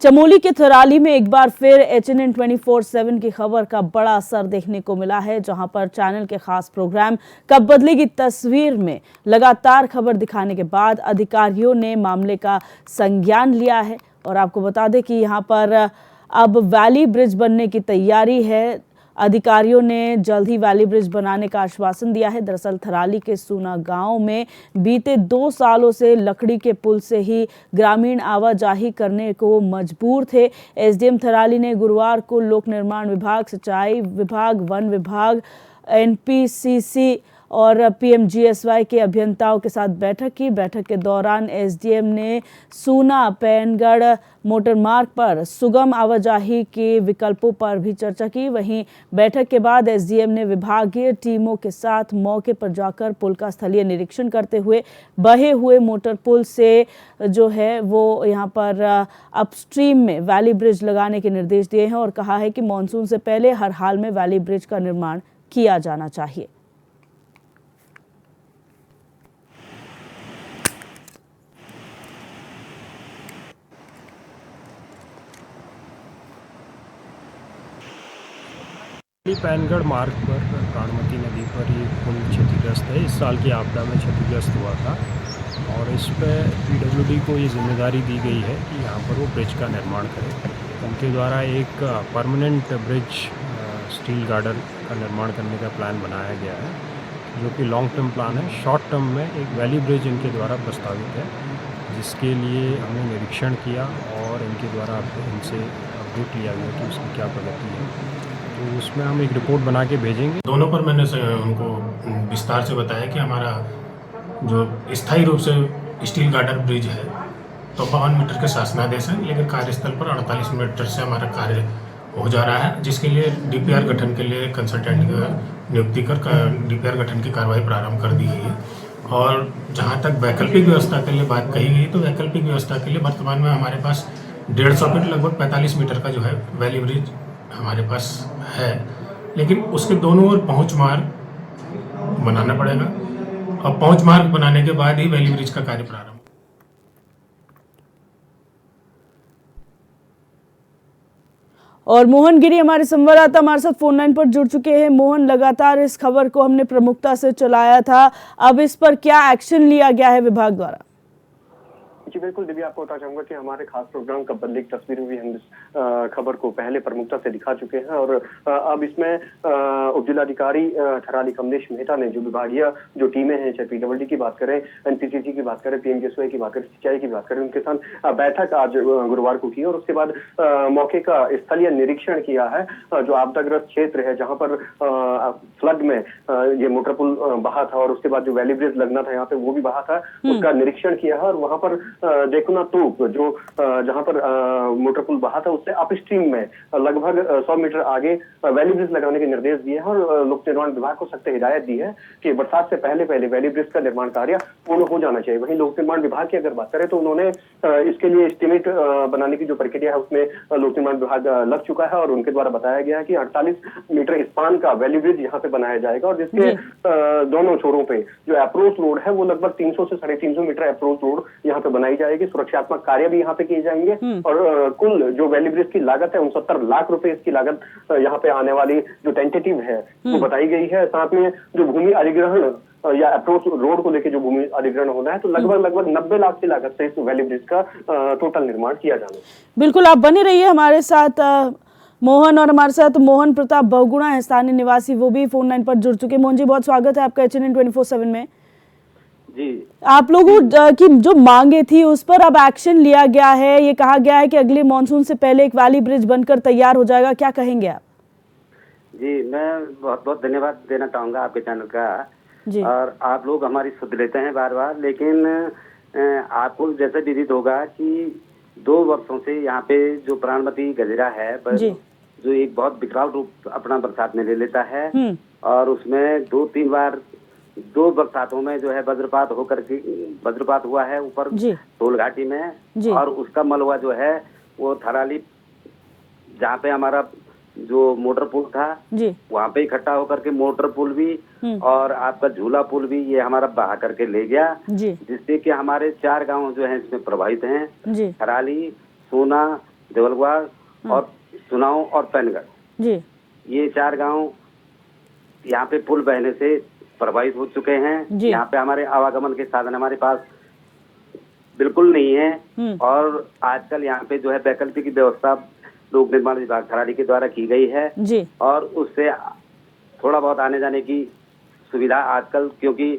चमोली के थराली में एक बार फिर HNN 24/7 की खबर का बड़ा असर देखने को मिला है, जहां पर चैनल के खास प्रोग्राम कब बदलेगी तस्वीर में लगातार खबर दिखाने के बाद अधिकारियों ने मामले का संज्ञान लिया है। और आपको बता दें कि यहां पर अब वैली ब्रिज बनने की तैयारी है। अधिकारियों ने जल्द ही वैली ब्रिज बनाने का आश्वासन दिया है। दरअसल थराली के सूना गांव में बीते 2 सालों से लकड़ी के पुल से ही ग्रामीण आवाजाही करने को मजबूर थे। एसडीएम थराली ने गुरुवार को लोक निर्माण विभाग, सिंचाई विभाग, वन विभाग, एनपीसीसी और पीएमजीएसवाई के अभियंताओं के साथ बैठक की। बैठक के दौरान एसडीएम ने सूना पैनगढ़ मोटर मार्ग पर सुगम आवाजाही के विकल्पों पर भी चर्चा की। वहीं बैठक के बाद एसडीएम ने विभागीय टीमों के साथ मौके पर जाकर पुल का स्थलीय निरीक्षण करते हुए बहे हुए मोटर पुल से जो है वो यहां पर अपस्ट्रीम में वैली ब्रिज लगाने के निर्देश दिए हैं और कहा है कि मानसून से पहले हर हाल में वैली ब्रिज का निर्माण किया जाना चाहिए। पैनगढ़ मार्ग पर प्राणमती नदी पर ये पुल क्षतिग्रस्त है। इस साल की आपदा में क्षतिग्रस्त हुआ था और इस पर पीडब्ल्यूडी को ये जिम्मेदारी दी गई है कि यहाँ पर वो ब्रिज का निर्माण करें। उनके द्वारा एक परमानेंट ब्रिज स्टील गार्डर का निर्माण करने का प्लान बनाया गया है, जो कि लॉन्ग टर्म प्लान है। शॉर्ट टर्म में एक वैली ब्रिज इनके द्वारा प्रस्तावित है, जिसके लिए हमने निरीक्षण किया और इनके द्वारा इनसे अपडेट लिया गया कि उसकी क्या प्रगति है। तो उसमें हम एक रिपोर्ट बना के भेजेंगे। दोनों पर मैंने उनको विस्तार से बताया कि हमारा जो स्थायी रूप से स्टील गार्डर ब्रिज है तो 52 मीटर के शासनादेश है, लेकिन कार्यस्थल पर 48 मीटर से हमारा कार्य हो जा रहा है, जिसके लिए डीपीआर गठन के लिए कंसल्टेंट नियुक्ति कर डीपीआर गठन की कार्रवाई प्रारंभ कर दी गई है। और जहाँ तक वैकल्पिक व्यवस्था के लिए बात कही गई, तो वैकल्पिक व्यवस्था के लिए वर्तमान में हमारे पास 150 फीट लगभग 45 मीटर का जो है वैली ब्रिज हमारे पास है, लेकिन उसके दोनों ओर पहुंच मार्ग बनाना पड़ेगा और पहुंच मार्ग बनाने के बाद ही वैली ब्रिज का कार्य प्रारंभ। और मोहन गिरी हमारे संवाददाता हमारे साथ फोन लाइन पर जुड़ चुके हैं। मोहन, लगातार इस खबर को हमने प्रमुखता से चलाया था, अब इस पर क्या एक्शन लिया गया है विभाग द्वारा? जी बिल्कुल दिव्या, आपको बता चाहूंगा कि हमारे खास प्रोग्राम कब बदलेगी तस्वीर में भी हम इस खबर को पहले प्रमुखता से दिखा चुके हैं और अब इसमें उपजिलाधिकारी थराली कमलेश मेहता ने जो विभागीय जो टीमें हैं, चाहे पीडब्ल्यूडी की बात करें, एनपीसीसी की बात करें, पीएमजीएसवाई की बात करें, सिंचाई की बात करें, उनके साथ बैठक आज गुरुवार को की और उसके बाद मौके का स्थलीय निरीक्षण किया है। जो आपदाग्रस्त क्षेत्र है जहाँ पर फ्लड में ये मोटर पुल बहा था और उसके बाद जो वैली ब्रिज लगना था यहाँ पे वो भी बहा था, उसका निरीक्षण किया है। और वहां पर देखना तो जो जहां पर मोटर पुल बहा था उससे अपस्ट्रीम में लगभग 100 मीटर आगे वैली ब्रिज लगाने के निर्देश दिए हैं और लोक निर्माण विभाग को सख्त हिदायत दी है कि बरसात से पहले वैली ब्रिज का निर्माण कार्य पूर्ण हो जाना चाहिए। वहीं लोक निर्माण विभाग की अगर बात करें तो उन्होंने इसके लिए एस्टिमेट बनाने की जो प्रक्रिया है उसमें लोक निर्माण विभाग लग चुका है और उनके द्वारा बताया गया है कि 48 मीटर स्पान का वैली ब्रिज यहाँ पे बनाया जाएगा और जिसके दोनों छोरों पे जो अप्रोच रोड है वो लगभग 300 से 350 मीटर अप्रोच रोड यहाँ पे बनाई जाएगी। सुरक्षात्मक कार्य भी यहाँ पे किए जाएंगे और कुल जो वैली ब्रिज की लागत है 69 लाख रुपए इसकी लागत यहाँ पे आने वाली जो टेंटेटिव है वो बताई गई है। साथ में जो भूमि अधिग्रहण या अप्रोच रोड को लेकर जो भूमि अधिग्रहण होना है तो लगभग 90 लाख की लागत से इस वैली ब्रिज का टोटल निर्माण किया जाना है। बिल्कुल, आप बने रहिए हमारे साथ मोहन। और हमारे साथ मोहन प्रताप बहुगुणा है, स्थानीय निवासी, वो भी फोन लाइन पर जुड़ चुके हैं। मोहन जी, बहुत स्वागत है आपका HNN 24/7 में। जी, आप लोगों की जो मांगे थी उस पर अब एक्शन लिया गया है, ये कहा गया है कि अगले मानसून से पहले एक वैली ब्रिज बनकर तैयार हो जाएगा, क्या कहेंगे आप? जी, मैं बहुत बहुत धन्यवाद देना चाहूँगा आपके चैनल का जी। और आप लोग हमारी सुध लेते हैं बार बार, लेकिन आपको जैसे विदित होगा कि 2 वर्षों से यहाँ पे जो प्राणमती गजरा है जो एक बहुत विकराल रूप अपना बरसात में ले लेता है और उसमें 2-3 बार 2 बरसातों में जो है वज्रपात हुआ है ऊपर टोल घाटी में और उसका मलबा जो है वो थराली जहाँ पे हमारा जो मोटर पुल था वहाँ पे इकट्ठा होकर के मोटर पुल भी और आपका झूला पुल भी ये हमारा बहा करके ले गया, जिससे कि हमारे 4 गांव जो है इसमें प्रभावित हैं, थराली, सोना, देवलगुआ और सुनाव और पैनगढ़, जी ये 4 गांव यहाँ पे पुल बहने से प्रभावित हो चुके हैं। जी। यहाँ पे हमारे आवागमन के साधन हमारे पास बिल्कुल नहीं है और आजकल यहाँ पे जो है वैकल्पिक की व्यवस्था लोक निर्माण विभाग थराली के द्वारा की गई है जी और उससे थोड़ा बहुत आने जाने की सुविधा आजकल, क्योंकि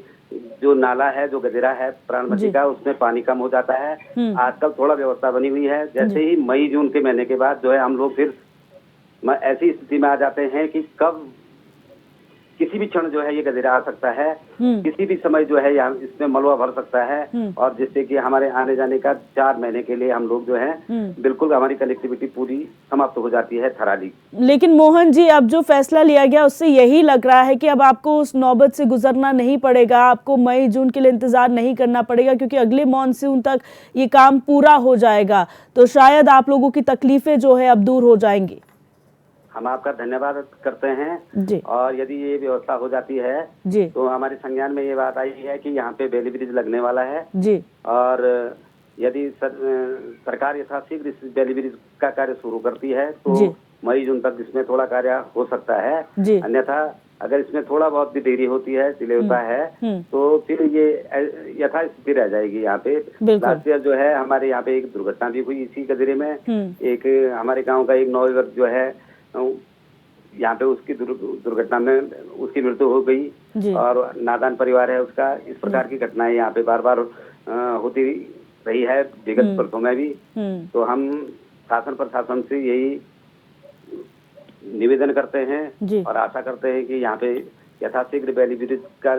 जो नाला है जो गदेरा है प्राणमती का, उसमें पानी कम हो जाता है। आजकल थोड़ा व्यवस्था बनी हुई है। जैसे ही मई जून के महीने के बाद जो है हम लोग फिर ऐसी स्थिति में आ जाते हैं कि कब किसी भी क्षण जो है ये गदेरा आ सकता है, किसी भी समय जो है यहाँ इसमें मलबा भर सकता है और जिससे कि हमारे आने जाने का 4 महीने के लिए हम लोग जो है बिल्कुल हमारी कनेक्टिविटी पूरी समाप्त हो जाती है थराली। लेकिन मोहन जी, अब जो फैसला लिया गया उससे यही लग रहा है कि अब आपको उस नौबत से गुजरना नहीं पड़ेगा, आपको मई जून के लिए इंतजार नहीं करना पड़ेगा, क्योंकि अगले मॉनसून तक ये काम पूरा हो जाएगा, तो शायद आप लोगों की तकलीफें जो है अब दूर हो जाएंगी। हम आपका धन्यवाद करते हैं जी। और यदि ये व्यवस्था हो जाती है जी तो हमारे संज्ञान में ये बात आई है कि यहाँ पे बेली ब्रिज लगने वाला है जी और यदि सरकार यथाशीघ्र इस बेली ब्रिज का कार्य शुरू करती है जी। तो मई जून तक इसमें थोड़ा कार्य हो सकता है। जी। अन्यथा अगर इसमें थोड़ा बहुत भी देरी होती है, डिले होता है तो फिर ये यथास्थिति रह जाएगी। यहाँ पे लास्ट ईयर जो है हमारे यहाँ पे एक दुर्घटना भी हुई इसी गदेरे में। एक हमारे गाँव का एक नौयुवक जो है यहाँ पे उसकी दुर्घटना में उसकी मृत्यु हो गई और नादान परिवार है उसका। इस प्रकार की घटनाएं यहाँ पे बार बार होती रही है विगत वर्षों में भी। तो हम शासन प्रशासन से यही निवेदन करते हैं और आशा करते हैं कि यहाँ पे यथाशीघ्र बेली ब्रिज का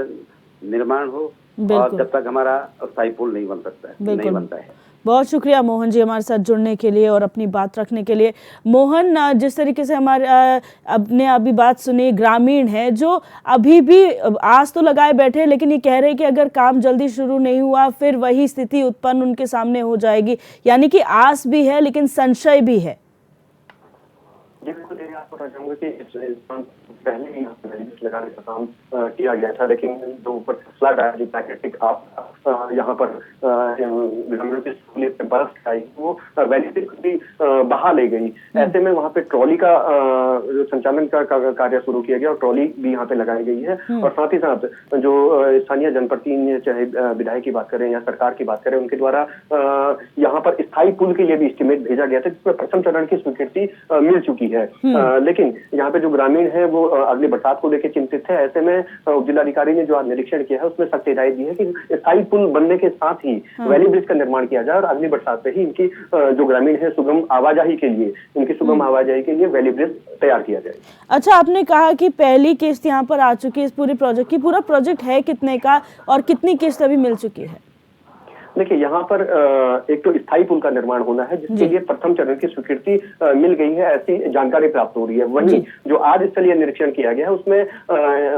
निर्माण हो और जब तक हमारा स्थायी पुल नहीं बनता है। बहुत शुक्रिया मोहन जी हमारे साथ जुड़ने के लिए और अपनी बात रखने के लिए। मोहन, जिस तरीके से हमारे अपने अभी बात सुनी, ग्रामीण है जो अभी भी आस तो लगाए बैठे, लेकिन ये कह रहे हैं कि अगर काम जल्दी शुरू नहीं हुआ फिर वही स्थिति उत्पन्न उनके सामने हो जाएगी, यानी कि आस भी है लेकिन संशय भी है। बिल्कुल, आपको बताना चाहूंगा कि इस पहले ही यहाँ पे लगाने का काम किया गया था, लेकिन जो ऊपर फ्लड आया, जो प्राकृतिक आप यहाँ पर ग्रामीणों की सहूलियत पे बर्फ आई, वो वैली भी बहा ले गई। ऐसे में वहाँ पे ट्रॉली का संचालन का कार्य शुरू किया गया और ट्रॉली भी यहाँ पे लगाई गई है। और साथ ही साथ जो स्थानीय जनप्रतिनिधि, चाहे विधायक की बात करें या सरकार की बात करें, उनके द्वारा यहाँ पर स्थायी पुल के लिए भी एस्टीमेट भेजा गया था, जिसमें प्रथम चरण की स्वीकृति मिल चुकी है। लेकिन यहाँ पे जो ग्रामीण है वो अगली बरसात को लेकर चिंतित है। ऐसे में उपजिलाधिकारी ने जो आज निरीक्षण किया है उसमें सख्त हिदायत दी है कि स्थायी पुल बनने के साथ ही वैली ब्रिज का निर्माण किया जाए और अगली बरसात पे ही इनकी जो ग्रामीण है सुगम आवाजाही के लिए वैली ब्रिज तैयार किया जाए। अच्छा, आपने कहा कि पहली किस्त यहाँ पर आ चुकी है इस पूरी प्रोजेक्ट की। पूरा प्रोजेक्ट है कितने का और कितनी किस्त अभी मिल चुकी है? देखिए, यहाँ पर एक तो स्थायी पुल का निर्माण होना है जिसके लिए प्रथम चरण की स्वीकृति मिल गई है, ऐसी जानकारी प्राप्त हो रही है। वहीं जो आज स्थलीय निरीक्षण किया गया है उसमें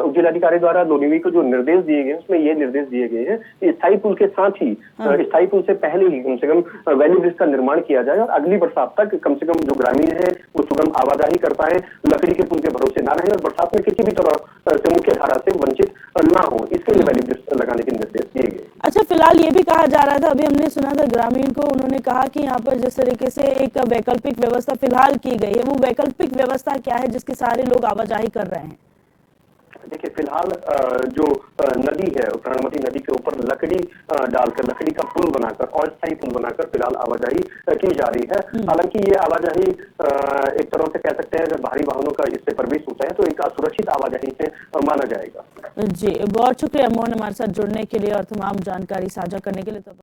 उपजिलाधिकारी द्वारा लोनिवी को जो निर्देश दिए गए उसमें ये निर्देश दिए गए हैं कि स्थायी पुल के साथ ही स्थायी पुल से पहले ही कम से कम वैली ब्रिज का निर्माण किया जाए और अगली बरसात तक कम से कम जो ग्रामीण है वो सुगम आवाजाही कर पाए, लकड़ी के पुल के भरोसे ना रहे और बरसात में किसी भी तरह से मुख्य धारा से वंचित ना हो, इसके लिए वैली ब्रिज लगाने के निर्देश दिए गए। अच्छा, फिलहाल ये भी कहा जा रहा था, अभी हमने सुना था ग्रामीण को, उन्होंने कहा कि यहाँ पर जिस तरीके से एक वैकल्पिक व्यवस्था फिलहाल की गई है, वो वैकल्पिक व्यवस्था क्या है जिसके सारे लोग आवाजाही कर रहे हैं? देखिए, फिलहाल जो नदी है, प्राणमती नदी के ऊपर लकड़ी डालकर, लकड़ी का पुल बनाकर और स्थायी पुल बनाकर फिलहाल आवाजाही की जा रही है। हालांकि ये आवाजाही एक तरह से कह सकते हैं, अगर भारी वाहनों का इससे प्रवेश होता है तो एक असुरक्षित आवाजाही से माना जाएगा। जी, बहुत शुक्रिया मोहन हमारे साथ जुड़ने के लिए और तमाम जानकारी साझा करने के लिए।